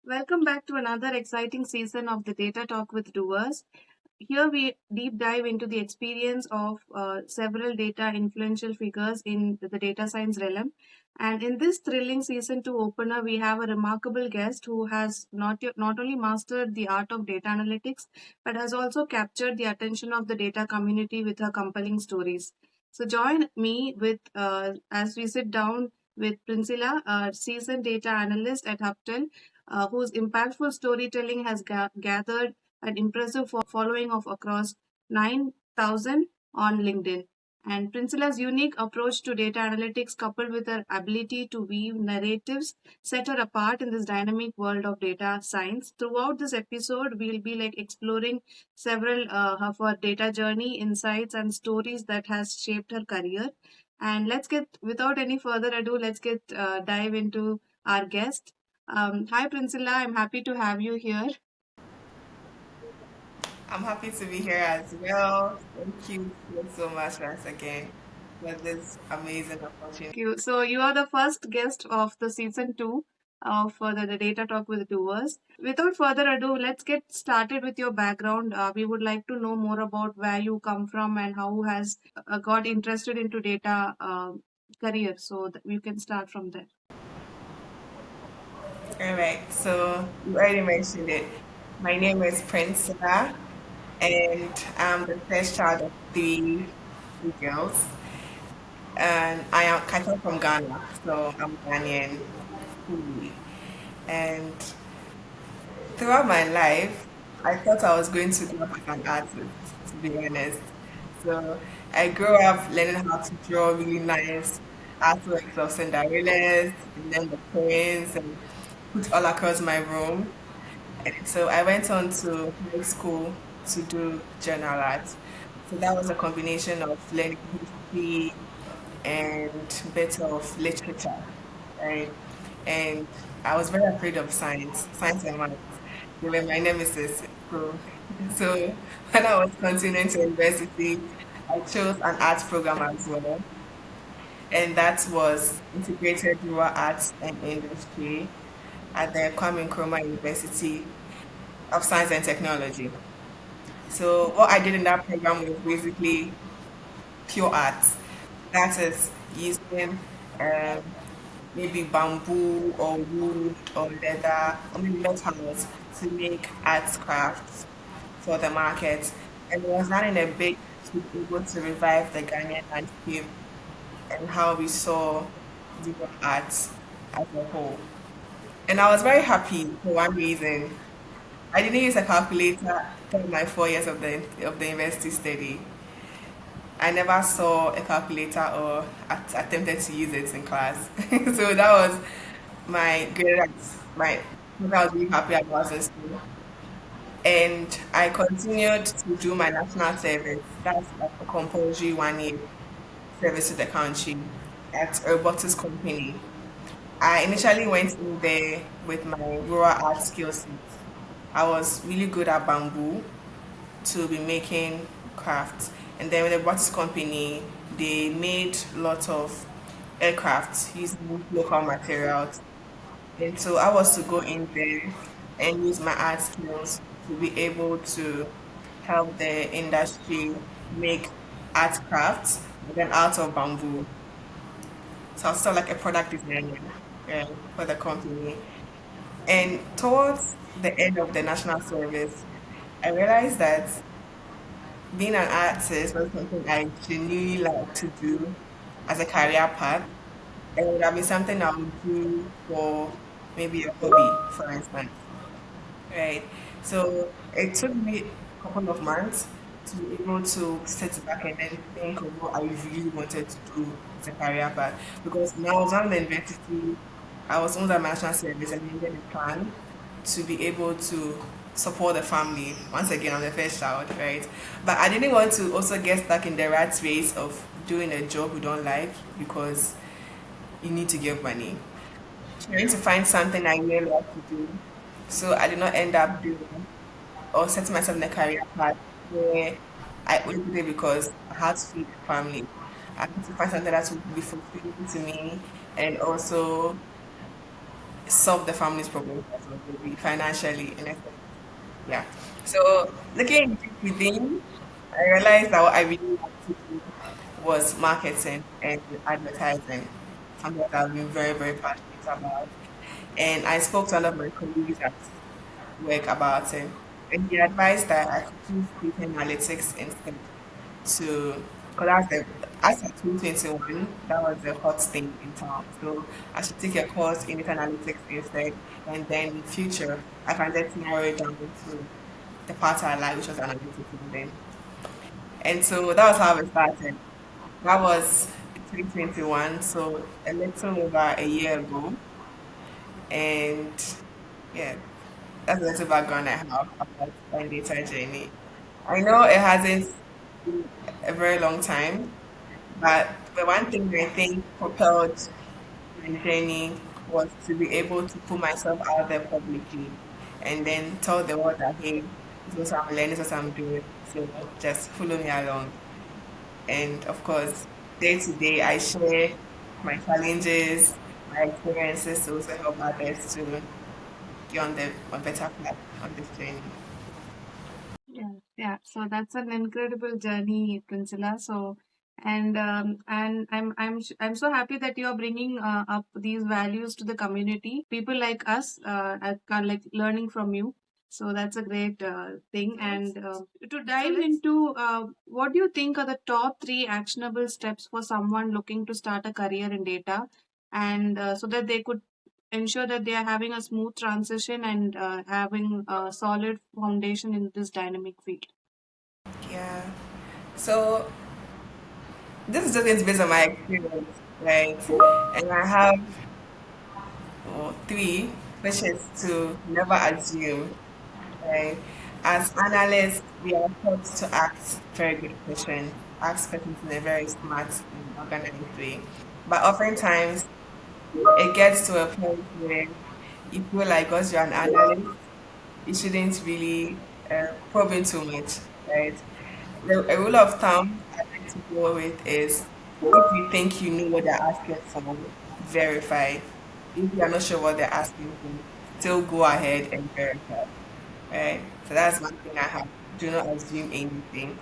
Welcome back to another exciting season of the Data Talk with Doers. Here we deep dive into the experience of several data influential figures in the data science realm. And in this thrilling season 2 opener, we have a remarkable guest who has not only mastered the art of data analytics, but has also captured the attention of the data community with her compelling stories. So join me with as we sit down with Princilla, a seasoned data analyst at Hubtel, whose impactful storytelling has gathered an impressive following of across 9,000 on LinkedIn. And Princilla's unique approach to data analytics, coupled with her ability to weave narratives, set her apart in this dynamic world of data science. Throughout this episode, we'll be like exploring several of her data journey, insights, and stories that has shaped her career. And without any further ado, let's get dive into our guest. Hi, Princilla. I'm happy to have you here. I'm happy to be here as well. Thank you so much once again for this amazing opportunity. Thank you. So, you are the first guest of the season 2 of the Data Talk with Doers. Without further ado, let's get started with your background. We would like to know more about where you come from and how has got interested into data career. So, that we can start from there. All right, so you already mentioned it. My name is Princilla, and I'm the first child of three girls. And I come from Ghana, so I'm Ghanaian fully. And throughout my life, I thought I was going to grow up as an artist, to be honest. So I grew up learning how to draw really nice artworks of Cinderellas and then the prince and put all across my room. And so I went on to high school to do journal art. So that was a combination of learning history and bit of literature, right? And I was very afraid of science and maths. They were my nemesis. So when I was continuing to university, I chose an arts program as well, and that was integrated rural arts and industry at the Kwame Nkrumah University of Science and Technology. So what I did in that program was basically pure art. That is using um, maybe bamboo or wood or leather or maybe metals to make art crafts for the market. And it was done in a bid to be able to revive the Ghanaian landscape and how we saw the arts as a whole. And I was very happy for one reason. I didn't use a calculator during my 4 years of the university study. I never saw a calculator or attempted to use it in class. So that was my greatest, my what I was really happy about in school. And I continued to do my national service. That's like a compulsory 1 year service to the country at a robotics company. I initially went in there with my rural art skill set. I was really good at bamboo to be making crafts. And then with the robotics company, they made lots of aircraft using local materials. And so I was to go in there and use my art skills to be able to help the industry make art crafts, but then out of bamboo. So I was sort of like a product designer for the company. And towards the end of the national service, I realized that being an artist was something I genuinely like to do as a career path. And it would have been something I would do for maybe a hobby, for instance. Right. So it took me a couple of months to be able to sit back and then think of what I really wanted to do as a career path. Because when I was on the university, I was under my national service and needed a plan to be able to support the family. Once again, I'm the first child, right? But I didn't want to also get stuck in the rat race of doing a job we don't like because you need to give money. Trying to find something I really love to do. So I did not end up doing or setting myself in a career path where I only did it because I had to feed the family. I had to find something that would be fulfilling to me and also solve the family's problems as well, maybe financially in essence. Yeah. So looking deep within, I realized that what I really wanted to do was marketing and advertising, something that I've been very, very passionate about. And I spoke to a lot of my colleagues at work about it. And he advised that I could choose data analytics instead to, because as at 2021, that was the hot thing in town. So I should take a course in data analytics instead. And then in future, I can just narrow it down to the part I like, which was analytics. And so that was how it started. That was 2021, so a little over a year ago. And yeah, that's a little background I have about my data journey. I know it hasn't been a very long time, but the one thing I think propelled my journey was to be able to put myself out there publicly and then tell the world that, hey, this is what I'm learning, this is what I'm doing. So just follow me along. And of course, day to day, I share my challenges, my experiences to also help others to be on the on better path on this journey. Yeah, yeah. So that's an incredible journey, Princilla. So, and I'm so happy that you're bringing up these values to the community. People like us are like learning from you. So that's a great thing. And to dive into what do you think are the top three actionable steps for someone looking to start a career in data, and so that they could ensure that they are having a smooth transition and having a solid foundation in this dynamic field. Yeah. So this is just based on my experience, right? And I have three, which is to never assume. Right? As analysts, we are taught to ask very good questions, ask questions in a very smart and organized way. But oftentimes, it gets to a point where you feel like because you're an analyst, you shouldn't really probe in too much, right? A rule of thumb I like to go with is if you think you know what they're asking for, verify. If you are not sure what they're asking for, still go ahead and verify. Right? So that's one thing I have. Do not assume anything.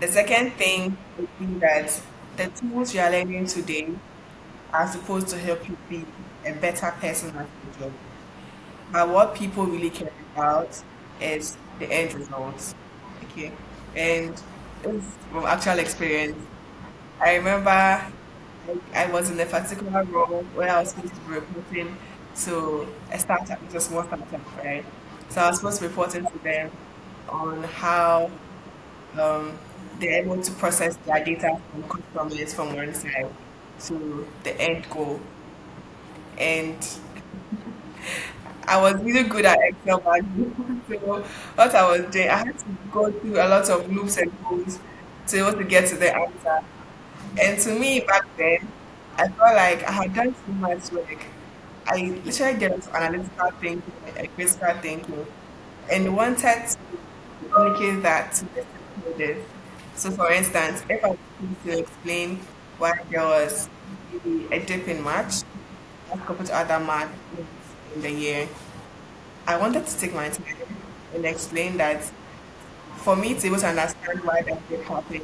The second thing would be that the tools you are learning today are supposed to help you be a better person at your job. But what people really care about is the end results. Okay. And this is from actual experience. I remember I was in a particular role where I was supposed to be reporting to a startup, it's a small startup, right? So I was supposed to be reporting to them on how um, they're able to process their data from customers from one side to the end goal. And I was really good at Excel back then. So what I was doing, I had to go through a lot of loops and goals to be able to get to the answer. And to me, back then, I felt like I had done too much work. I literally did into analytical thinking and critical thinking and wanted to communicate that to the stakeholders. So, for instance, if I was to explain why there was maybe a dip in March as compared to other months in the year, I wanted to take my time and explain that for me to be able to understand why that did happen,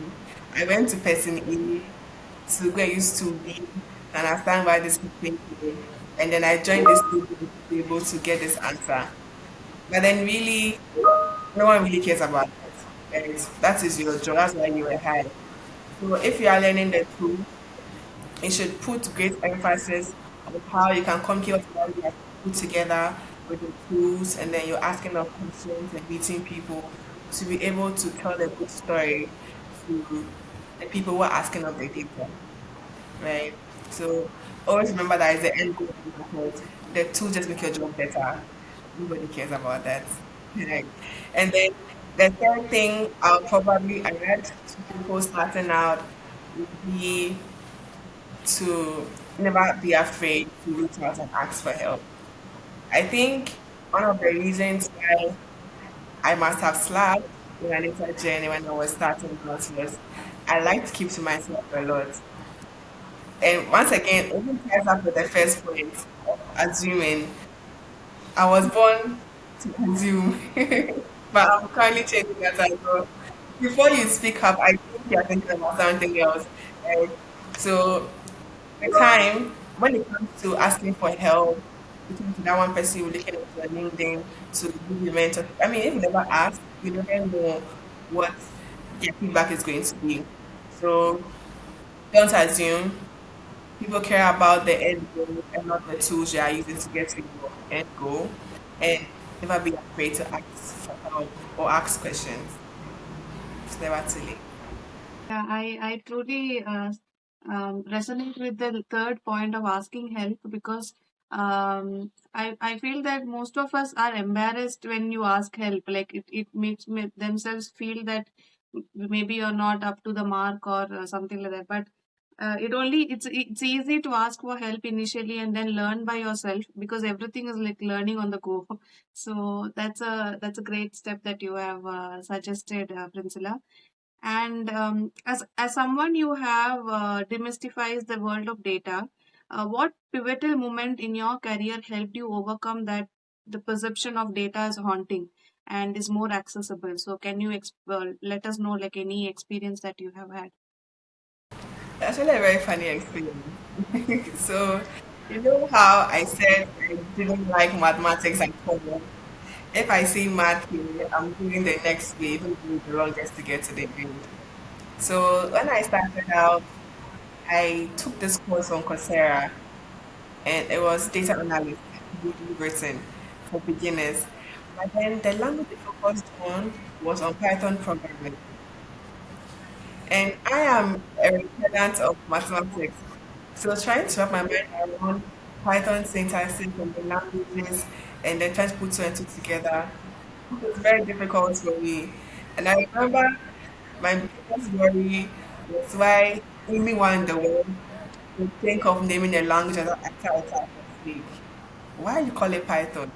I went to person A to get used to B to understand why this is thinking. And then I joined this table to be able to get this answer. But then really, no one really cares about that. And that is your job. That's why you were hired. So if you are learning the tool, you should put great emphasis on how you can communicate what you have put together with the tools, and then you're asking of questions and meeting people to be able to tell a good story to the people who are asking of the data, right? So always remember that is the end goal because the tool just make your job better. Nobody cares about that. Right. And then the third thing I'll probably add to people starting out would be to never be afraid to reach out and ask for help. I think one of the reasons why I must have slacked in a later journey when I was starting out was I like to keep to myself a lot. And once again, it even ties up with the first point of assuming. I was born to assume, but I'm currently changing that as well. Before you speak up, I think you're thinking about something else. Right? So the time when it comes to asking for help, looking to that one person you're looking at your LinkedIn to give you mentor. I mean, if you never ask, you never know what their feedback is going to be. So don't assume. People care about the end goal and not the tools you are using to get to your end goal. And never be afraid to ask for help or ask questions. It's never too late. Yeah, I truly resonate with the third point of asking help because I feel that most of us are embarrassed when you ask help. Like it makes themselves feel that maybe you're not up to the mark or something like that. But it's easy to ask for help initially and then learn by yourself because everything is like learning on the go. So that's a great step that you have suggested, Prinsila. And as someone you have demystifies the world of data, what pivotal moment in your career helped you overcome that the perception of data as haunting and is more accessible? So can you let us know like any experience that you have had? Actually, a very funny experience. So, you know how I said I didn't like mathematics and all. If I see math here, I'm doing the next way, even doing the longest to get to the end. So when I started out, I took this course on Coursera, and it was data analyst, really written for beginners. But then the language they focused on was on Python programming. And I am a repellent of mathematics. So trying to wrap my mind around Python syntaxes and the languages and then trying to put two and two together, it was very difficult for me. And I remember my biggest worry was why anyone in the world would think of naming a language after a type of speak. Why you call it Python?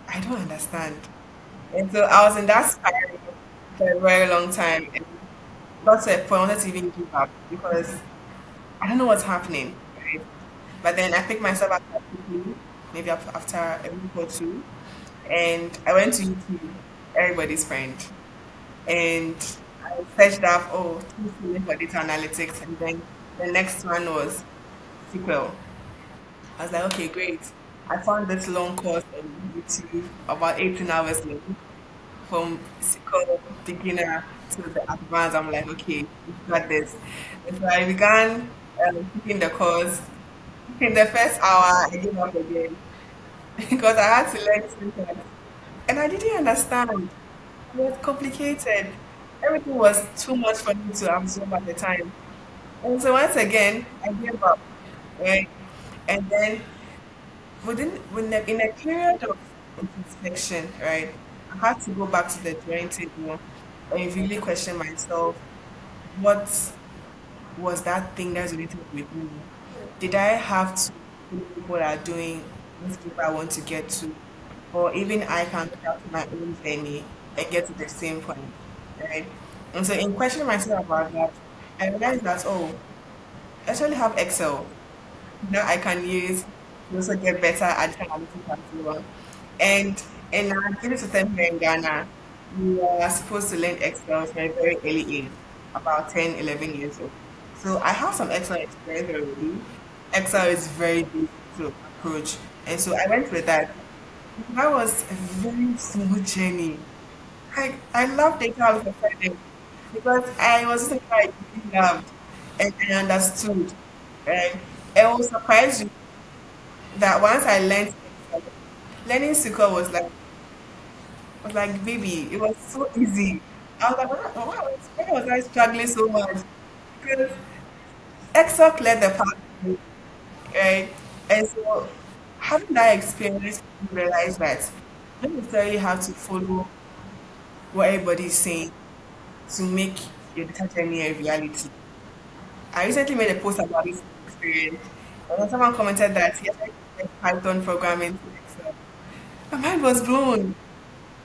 I don't understand. And so I was in that spiral for a very long time. And got to a point I wanted to even give up because I don't know what's happening. Right? But then I picked myself up quite quickly, maybe after a week or two, and I went to YouTube, everybody's friend, and I searched up, oh, two for data analytics, and then the next one was SQL. I was like, okay, great. I found this long course on YouTube, about 18 hours long, from SQL beginner to the advanced. I'm like, okay, we've got this. And so I began taking the course. In the first hour, I gave up again because I had to learn syntax. And I didn't understand. It was complicated. Everything was too much for me to absorb at the time. And so once again, I gave up. Right? And then in a period of introspection, right, I had to go back to the drawing table and really question myself, what was that thing that's related with me? Did I have to follow what are doing this people I want to get to? Or even I can craft my own journey and get to the same point, right? And so in questioning myself about that, I realized that, oh, I actually have Excel that I can use to also get better at analytics as well. And in our university system here in Ghana, we are supposed to learn Excel from a very early age, about 10, 11 years old. So I have some Excel experience already. Excel is very basic to approach. And so I went with that. That was a very smooth journey. I loved data all of a sudden because I was something I really loved and I understood. Right? It will surprise you that once I learned Excel, learning SQL was like baby, it was so easy. I was like, why was I struggling so much? Because Excel cleared the path for me, right? And so having that experience, you realize that you don't necessarily have to follow what everybody's saying to make your data journey a reality. I recently made a post about this experience, and then someone commented that yes, I tried Python programming to Excel. My mind was blown.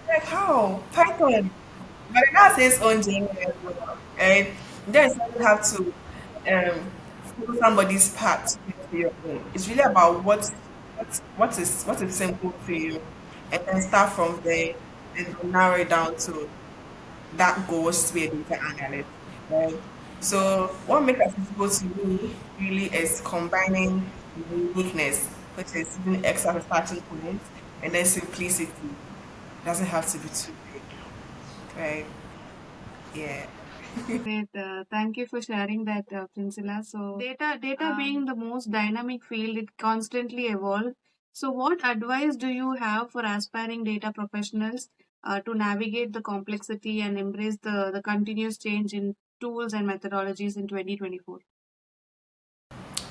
Like how Python? But it has its own journey as well, right? Then you have to follow somebody's path to get to your own. It's really about what is simple to you, and then start from there and narrow it down to that goes to be a data analyst, right? So what makes us visible to me really is combining the uniqueness, which is using X as a starting point, and then simplicity. Doesn't have to be too big, right? Yeah. Great. Thank you for sharing that, Princilla. So, data being the most dynamic field, it constantly evolves. So, what advice do you have for aspiring data professionals to navigate the complexity and embrace the continuous change in tools and methodologies in 2024?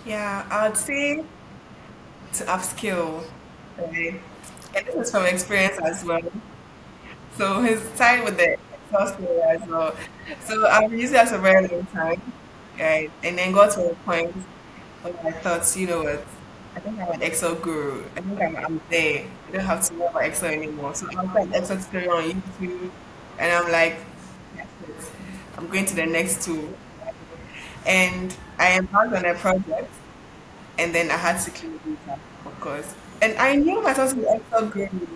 Yeah, I would say to upskill, right? And this is from experience as well. So his time with the Excel skill as well. So I've used it as a very long time, right? And then got to a point where I thought, you know what? I think I'm an Excel guru. I think I'm there. I don't have to know about Excel anymore. So I'll find Excel tutorial on YouTube, and I'm like, that's it. I'm going to the next tool. And I embarked on a project, and then I had to clean data, of course. And I knew myself to be Excel guru.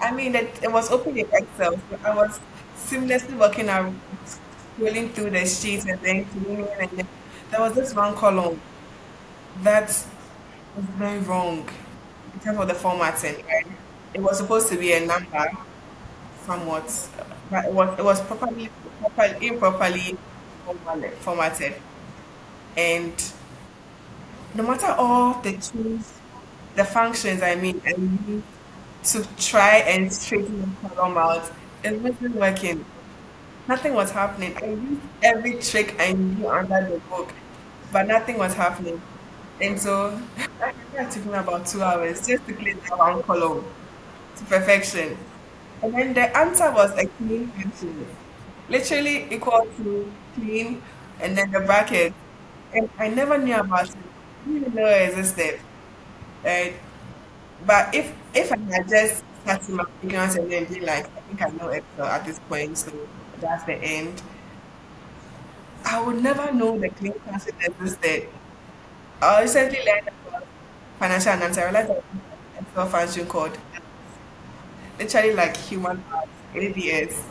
I mean, that it was open in Excel, so I was seamlessly working around, scrolling through the sheets and then cleaning, and then there was this one column that was very wrong in terms of the formatting. Right? It was supposed to be a number, somewhat, but it was improperly formatted, and no matter all the tools, the functions, I mean, I used to try and straighten the column out, it wasn't working. Nothing was happening. I used every trick I knew under the book, but nothing was happening. And so I think it took me about 2 hours just to clean that one column to perfection. And then the answer was a clean function, literally equal to clean and then the bracket. And I never knew about it. I didn't even know it existed. Right? But if I had just started my ignorance and then be like, I think I know Excel at this point, so that's the end, I would never know the clean concept existed. I recently learned about financial analysis. I realized that Excel function called literally like human parts, ABS.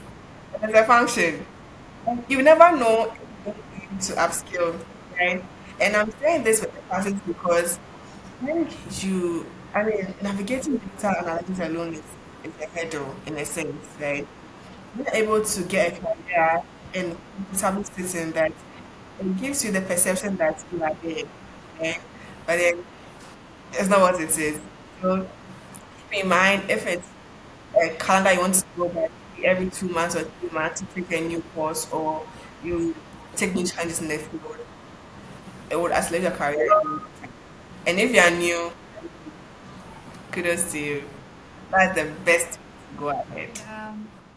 There's a function. And you never know if you're going to upskill, right? And I'm saying this with the classes because when I mean, navigating data analytics alone is a hurdle in a sense, right? Being able to get a career in comfortable sitting that it gives you the perception that you are there, right? But then it's not what it is. So keep in mind if it's a calendar you want to go by every 2 months or 3 months to take a new course or you take new challenges in the field, it would accelerate your career. And if you are new, kudos to you. That's the best way to go ahead.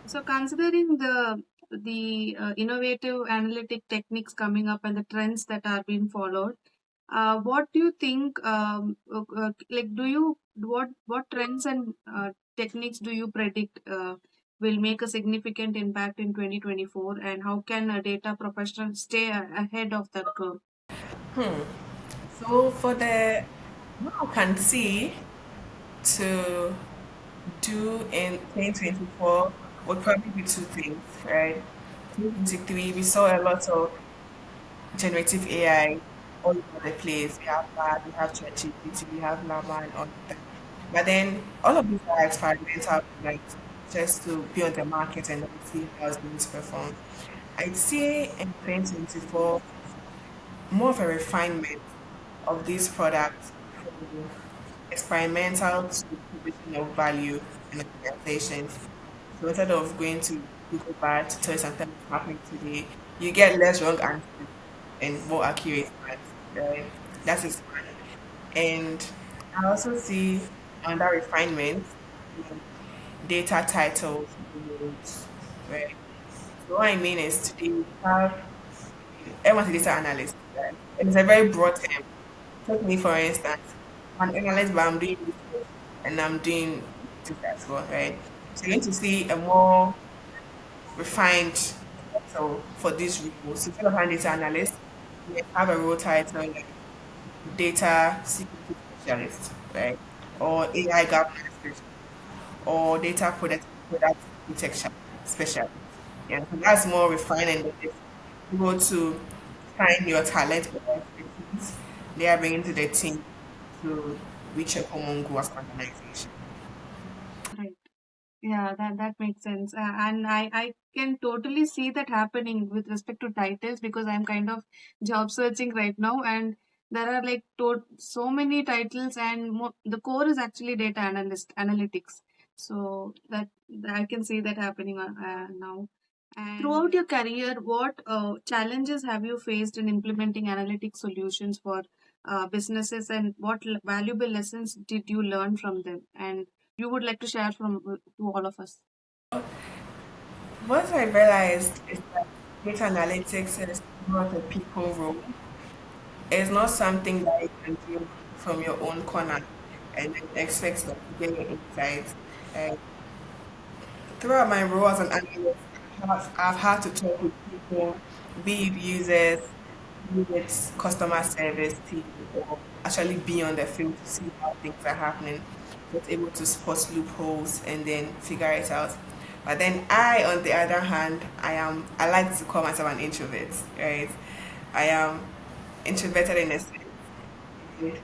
So considering the innovative analytic techniques coming up and the trends that are being followed, what do you think? Like, do you what trends and techniques do you predict will make a significant impact in 2024, and how can a data professional stay ahead of that curve? So for the what I can see to do in 2024 would probably be two things, right? 2023, we saw a lot of generative AI all over the place. We have that, we have ChatGPT, we have Llama and all of that. But then all of these are experimental, like just to be on the market and then see how it's going to perform. I'd say in 2024, more of a refinement of these products from experimental to provision of value in organizations. So instead of going to Google Bar to tell you something that's happening today, you get less wrong answers and more accurate ones. Right? That is one. And I also see under refinement in data titles, roles, right? So what I mean is today we have everyone's a data analyst, right? And it's a very broad term. Take me for instance, I'm an analyst, but I'm doing research and I'm doing this as well, right? So you're going to see a more refined title for this role. So instead of an data analyst, may have a role title like data security specialist, right? Or AI governance specialist, or data product protection specialist. Yeah, so that's more refined and it's able to find your talent or expertise they are bringing to the team to reach a common goal as an organization. Right. Yeah, that makes sense. And I can totally see that happening with respect to titles because I'm kind of job searching right now, and there are like so many titles, and the core is actually data analytics. So that I can see that happening now. And throughout your career, what challenges have you faced in implementing analytic solutions for businesses, and what valuable lessons did you learn from them? And you would like to share from to all of us? What I realized is that data analytics is not a people role. It's not something that you can do from your own corner and then expect them to get your insights. Uh, Throughout my role as an analyst, I've had to talk with people, be it users, be it customer service team, or actually be on the field to see how things are happening, just able to spot loopholes and then figure it out. But then I, on the other hand, I like to call myself an introvert, right? I am introverted in a sense. And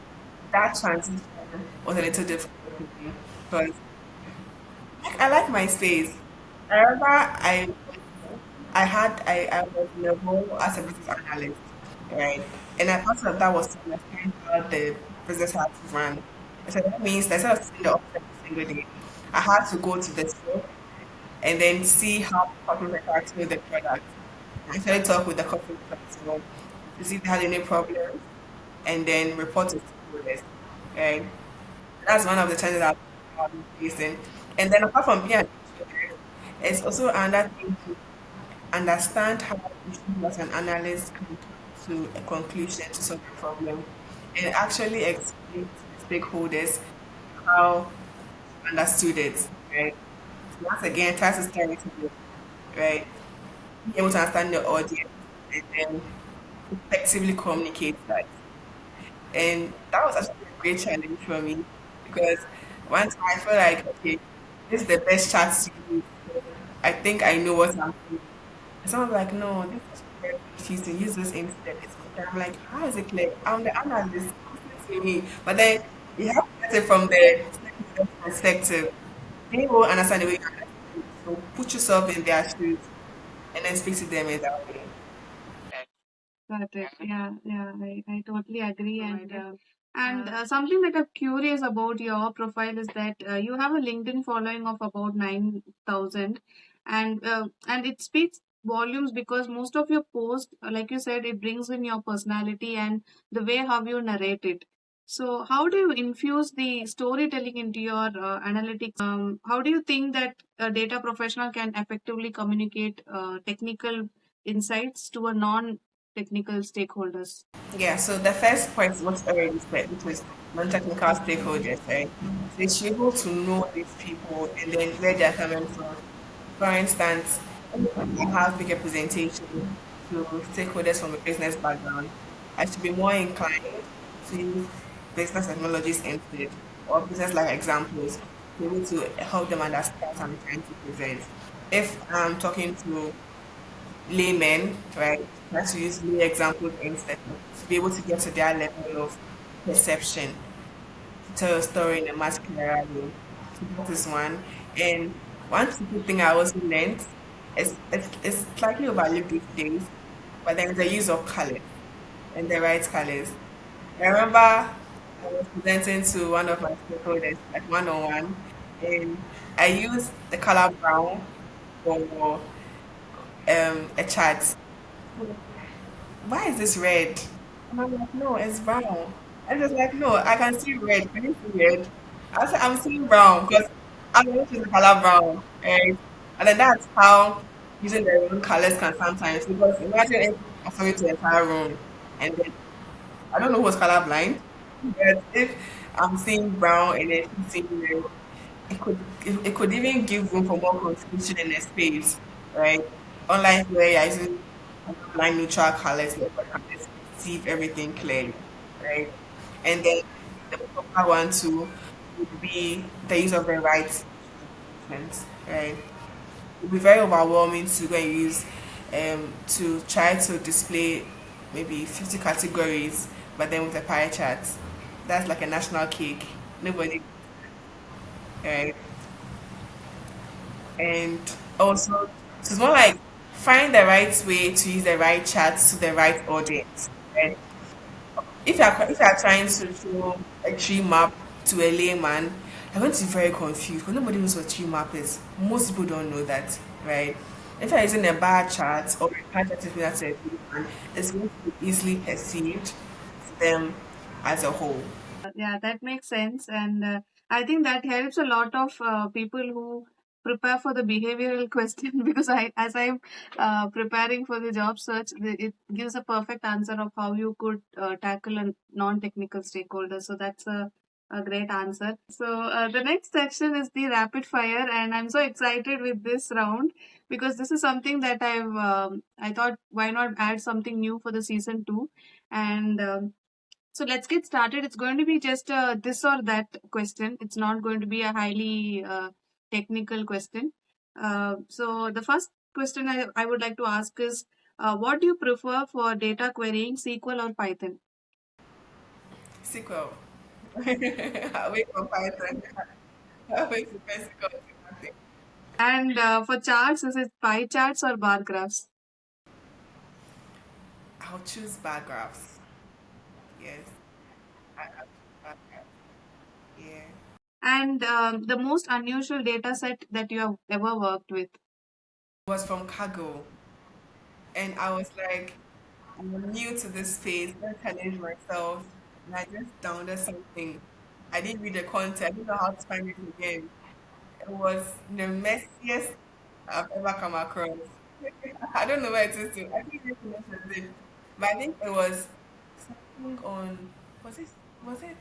that transition was a little difficult for me because I like my space. I remember I was in a role as a business analyst, right? And a part of that was to understand how the business had to run. So that means that instead of sitting in the office every single day, I had to go to the store and then see how customers interact with the product. I actually talk with the customers as well to see if they had any problems and then report to stakeholders. Right? That's one of the challenges I've been facing. And then apart from being an introvert, it's also another thing to understand how you as an analyst can come to a conclusion to solve a problem and actually explain to stakeholders how you understood it, right? So once again, try to storytelling, right? Be able to understand the audience and then effectively communicate that. And that was actually a great challenge for me because once I feel like, okay, this is the best chat to use. I think I know what I'm doing. And someone's like, no, this is very confusing. Use this instead. It's clear. I'm like, how is it clear? I'm the analyst. Listen to me. But then you have to get it from the stakeholder's perspective. They will understand the way you understand it. So put yourself in their shoes and then speak to them in that way. Got it. Yeah, yeah, I totally agree. And something that I'm curious about your profile is that you have a LinkedIn following of about 9,000, and it speaks volumes because most of your posts, like you said, it brings in your personality and the way how you narrate it. So, how do you infuse the storytelling into your analytics? How do you think that a data professional can effectively communicate technical insights to a non-technical stakeholders? Yeah, so the first point was already said, which was non-technical stakeholders, right? So they should be able to know these people and then where they're coming from. For instance, I have big presentation to stakeholders from a business background. I should be more inclined to use business technologies instead or business like examples to be able to help them understand what I'm trying to present. If I'm talking to laymen, right? Let's use lay examples instead to be able to get to their level of perception, to tell a story in a much clearer way. So that is one. And one simple thing I also learned is it's slightly overlooked these days, but then the use of colors and the right colors. I remember I was presenting to one of my stakeholders, like one on one, and I used the color brown for a chart. Why is this red? And I'm like, no, it's brown. And it's like, no, I can see red. Can you see red? I said, I'm seeing brown because I'm going to the color brown. And then that's how using the wrong colors can sometimes, because imagine if I saw it to the entire room and then I don't know who's colorblind, but if I'm seeing brown and then she's seeing red, it could even give room for more confusion in the space, right? Unlike where you're using line neutral colors like for colors. perceive everything clearly, right? And then the proper one too would be the use of the right instruments, right? It would be very overwhelming to go and use to try to display maybe 50 categories, but then with a pie chart. That's like a national cake. Nobody, right? And also, so it's more like find the right way to use the right charts to the right audience. Right? If you're trying to show a tree map to a layman, they're going to be very confused because nobody knows what tree map is. Most people don't know that, right? If you're using a bar chart or a bar chart is similar to a layman, it's going to be easily perceived to them as a whole. Yeah, that makes sense. And I think that helps a lot of people who prepare for the behavioral question because as I'm preparing for the job search, it gives a perfect answer of how you could tackle a non-technical stakeholder. So that's a great answer. So the next section is the rapid fire, and I'm so excited with this round because this is something that I thought why not add something new for the season two, and so let's get started. It's going to be just a this or that question. It's not going to be a highly technical question. So the first question I would like to ask is, what do you prefer for data querying, SQL or Python? SQL. Away from Python. Away from SQL. And for charts, is it pie charts or bar graphs? I'll choose bar graphs. Yes. I'll choose bar graphs. Yeah. And the most unusual data set that you have ever worked with? Was from Cargo, and I was like, I'm new to this space. Let's challenge myself, and I just downloaded something. I didn't read the content. I didn't know how to find it again. It was the messiest I've ever come across. I don't know where it is. I think it's it, but I think it was something on. Was it? Was it?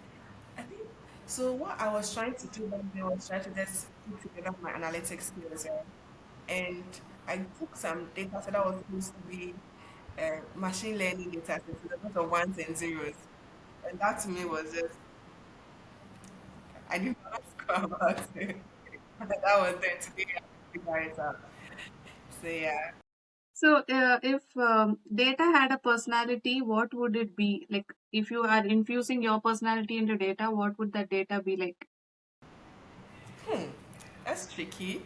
I think. So what I was trying to do back then was try to just put together my analytics skills, and I took some data so that was supposed to be machine learning data sets, so a lot of ones and zeros, and that to me was just I didn't know how to go about it. That was then today I figure it out. So yeah. So, if data had a personality, what would it be? Like, if you are infusing your personality into data, what would that data be like? Hmm, that's tricky.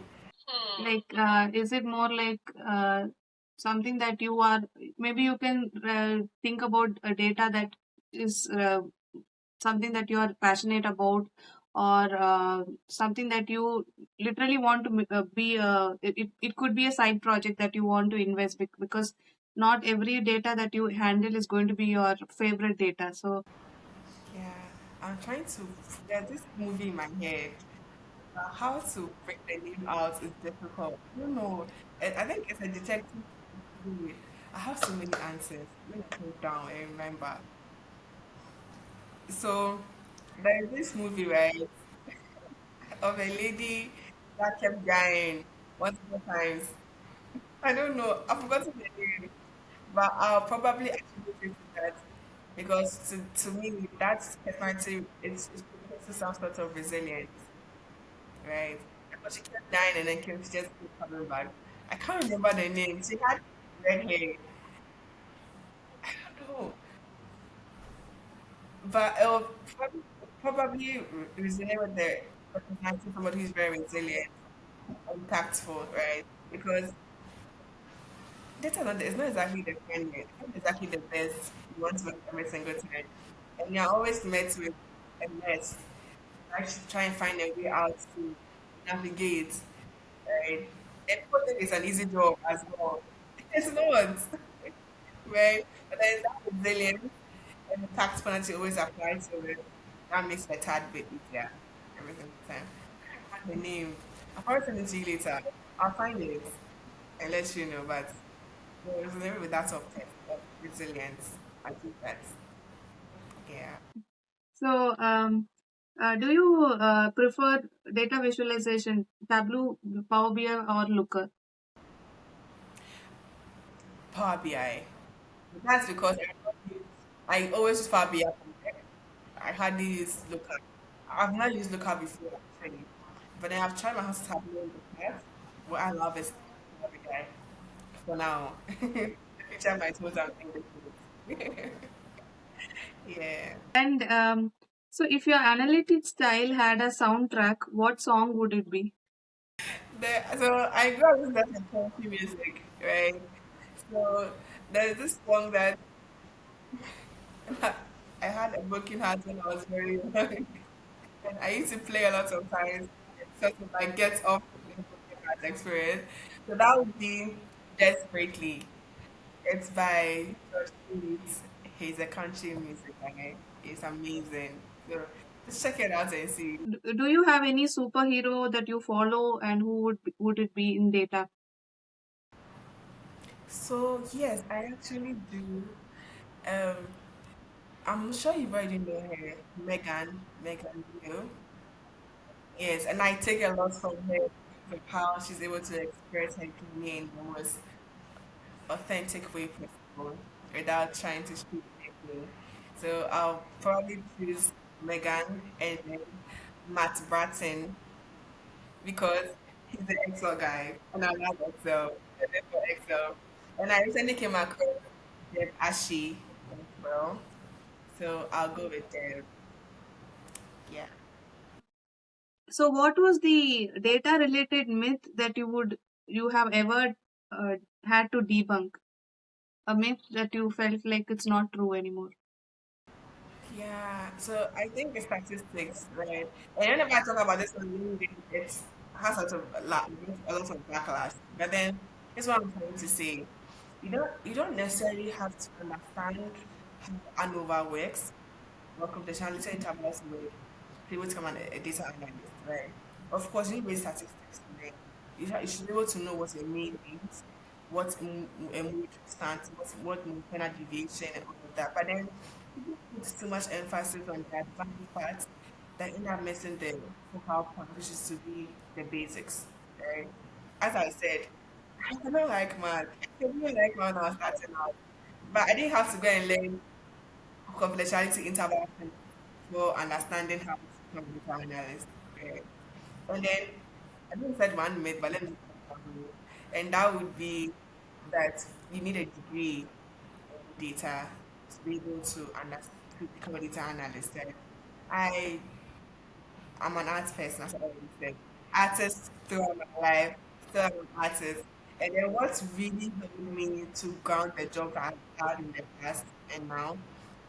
Like, is it more like something that you are, maybe you can think about a data that is something that you are passionate about, or something that you literally want to be it could be a side project that you want to invest because not every data that you handle is going to be your favorite data. So Yeah, I'm trying to. There's this movie in my head. How to break the name out is difficult. I don't know. I think it's a detective movie. I have so many answers. Let me put down and remember. So there's this movie, right, of a lady that kept dying multiple times. I don't know. I've forgotten the name, but I'll probably attribute it to that because to me, that's personality is to some sort of resilience, right? Because she kept dying and then she just kept coming back. I can't remember the name. She had red hair. I don't know, but it will probably resonate with the personality of somebody who's very resilient, impactful, right? Because data not, it's not exactly the friendly, it's not exactly the best you want to work every single time. And you're always met with a mess. Actually try and find a way out to navigate, right? And coding is an easy job as well. It's not, right? But then that resilience and the tax penalty always apply to it. That makes it a tad bit easier every single time. I can't remember the name. I'll probably send it to you later. I'll find it and let you know. But there's never with that of resilience. I think that's yeah. so do you prefer data visualization, Tableau, Power BI or Looker? Power BI. That's because I love it. I always use Power BI from there. I hardly use Looker. I've not used Looker before actually, but I have tried my hands to Tableau in the past. What I love is Power BI for now. The future might hold something different. Yeah. And so, if your analytic style had a soundtrack, what song would it be? So I grew up listening to country music, right? So there's this song that I had a broken heart when I was very young, and I used to play a lot of times, sort of like get off the broken heart experience. So that would be Desperately. It's by George Strait. He's a country music guy. It's amazing. So just check it out and see. Do you have any superhero that you follow, and who would it be in data? So yes, I actually do. Um, I'm sure you've already know her, Megan Hill. Yes, and I take a lot from her of how she's able to express her journey in the most authentic way possible without trying to speak anything. So I'll probably choose Megan and then Matt Bratton because he's the Excel guy and I love Excel. I live for Excel. And I recently came across Deb Ashley as well. So I'll go with Deb. Yeah. So, what was the data related myth that you have ever had to debunk? A myth that you felt like it's not true anymore. Yeah, so I think the statistics, right? And whenever I talk about this on LinkedIn, it has a lot of backlash. But then here's what I'm trying to say. You don't necessarily have to understand how ANOVA works or computational tables work to be able to become a data analyst, right? Of course, you need basic statistics, right? You should be able to know what a mean means, what a mood stands, what standard deviation and all of that. But then people put too much emphasis on the advanced parts that end up missing the focal point, which is to be the basics, right? As I said, I don't like math. I didn't like math when I was starting out. But I didn't have to go and learn confidentiality interval for understanding how to become a data analyst. Right? And then I didn't said one myth, but let me say one. And that would be that you need a degree in data to be able to understand to become a data analyst. And I I'm an arts person, as I already said. Artist throughout my life, still I'm an artist. And then what's really helping me to ground the job that I've had in the past and now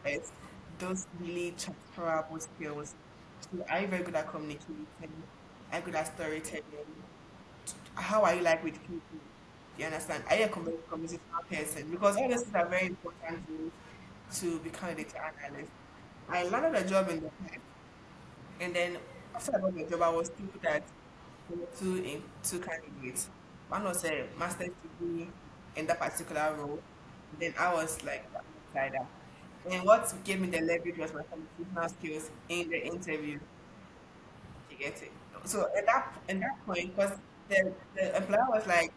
is those really transferable skills. So are you very good at communicating? Are you good at storytelling? How are you like with people? You understand? Are you a conversational person? Because all these things are very important to become a data analyst. I landed a job in the past and then after I got the job, I was told that there were two candidates. One was a master's degree in that particular role. Then I was like the outsider. And what gave me the leverage was my conversational skills in the interview. You get it? So at that point, because the employer was like,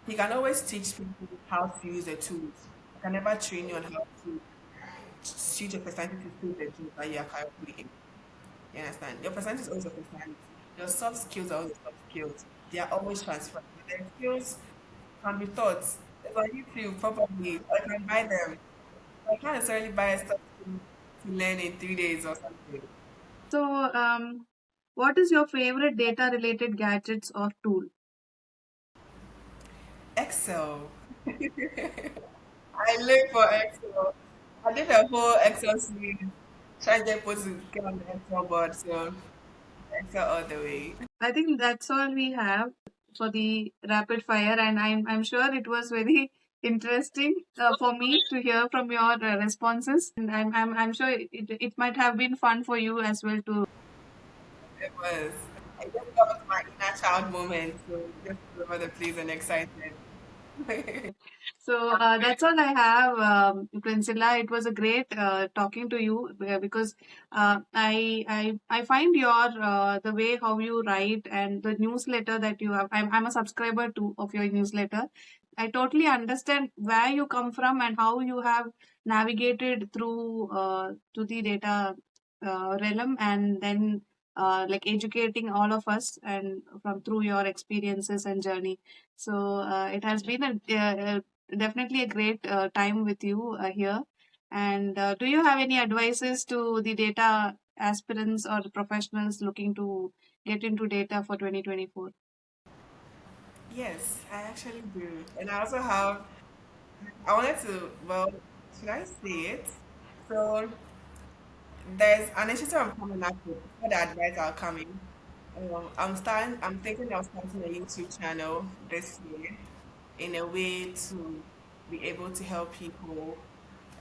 he can always teach people how to use the tools. I can never train you on how to teach a personality to do the job that you are currently in. You understand? Your personality is always your personality. Your soft skills are always soft skills. They are always transferred. The skills can be taught. If on YouTube, probably, I can buy them. I can't necessarily buy a soft skill to learn in 3 days or something. So, what is your favorite data related gadgets or tool? Excel. I live for Excel. I did a whole Excel series trying to get people to get on the Excel board. So Excel all the way. I think that's all we have for the rapid fire, and I'm sure it was very interesting for me to hear from your responses, and I'm sure it might have been fun for you as well to. It was. I just got to my inner child moment. So just over the place and excited. So that's all I have, Princilla. It was a great talking to you because I find your the way how you write and the newsletter that you have. I'm a subscriber to of your newsletter. I totally understand where you come from and how you have navigated through to the data realm, and then like educating all of us and from through your experiences and journey. So it has been definitely a great time with you here. And do you have any advices to the data aspirants or professionals looking to get into data for 2024? Yes, I actually do. And I also have, I wanted to, well, should I say it? So there's an initiative I'm coming up with before the advice are coming. I'm thinking of starting a YouTube channel this year in a way to be able to help people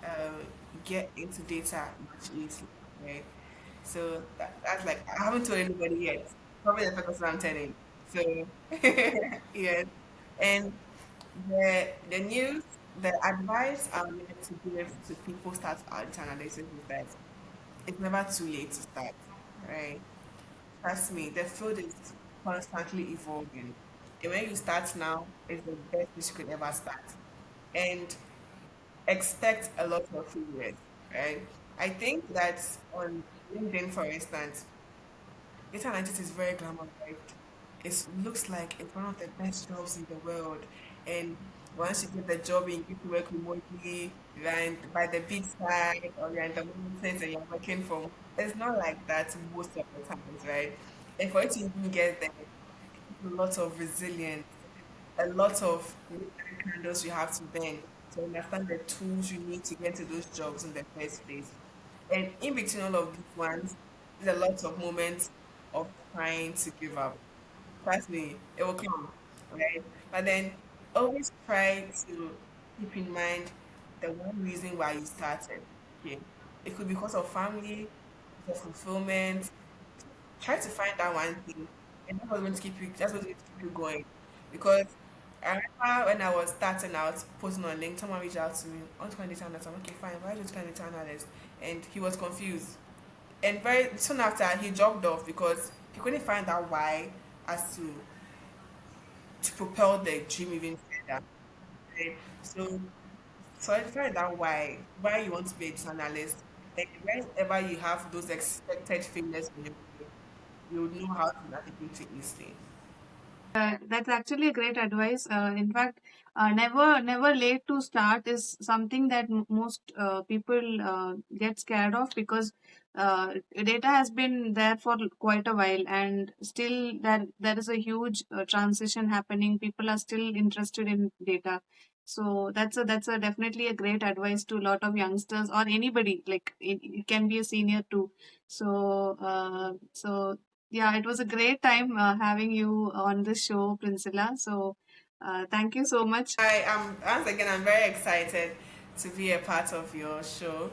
uh, get into data much easier, right? So that's like, I haven't told anybody yet. Probably the first person I'm telling. So, yes. And the news, the advice I'm going to give to people start out analysis is that it's never too late to start, right? Trust me, the field is constantly evolving. And when you start now, it's the best you could ever start. And expect a lot of failures, right? I think that on LinkedIn, for instance, data analytics is very glamorized. It looks like it's one of the best jobs in the world. And once you get the job, you get to work remotely, you're by the beach side, or you're in the mountains and you're working from. It's not like that most of the times, right? And for you to even get there, a lot of resilience, a lot of midnight candles you have to burn to understand the tools you need to get to those jobs in the first place. And in between all of these ones, there's a lot of moments of trying to give up. Trust me, it will come, right? But then always try to keep in mind the one reason why you started. Okay. It could be because of family, because of fulfillment, try to find that one thing, and that's what's going to keep you. That's what's going to keep you going. Because I remember when I was starting out, posting on LinkedIn, someone reached out to me. I want to become a data analyst. I'm okay, fine. Why do you become a data analyst? And he was confused. And very soon after, he dropped off because he couldn't find out why as to propel the dream even further. Right? So I find out why you want to be a data analyst. Like whenever you have those expected failures in your way, you would know how to navigate it easily. That's actually a great advice. In fact, never late to start is something that most people get scared of, because data has been there for quite a while, and still there is a huge transition happening. People are still interested in data. So that's a definitely a great advice to a lot of youngsters or anybody. Like it can be a senior too. So yeah, it was a great time having you on this show, Princilla. So, thank you so much. I am once again I'm very excited to be a part of your show.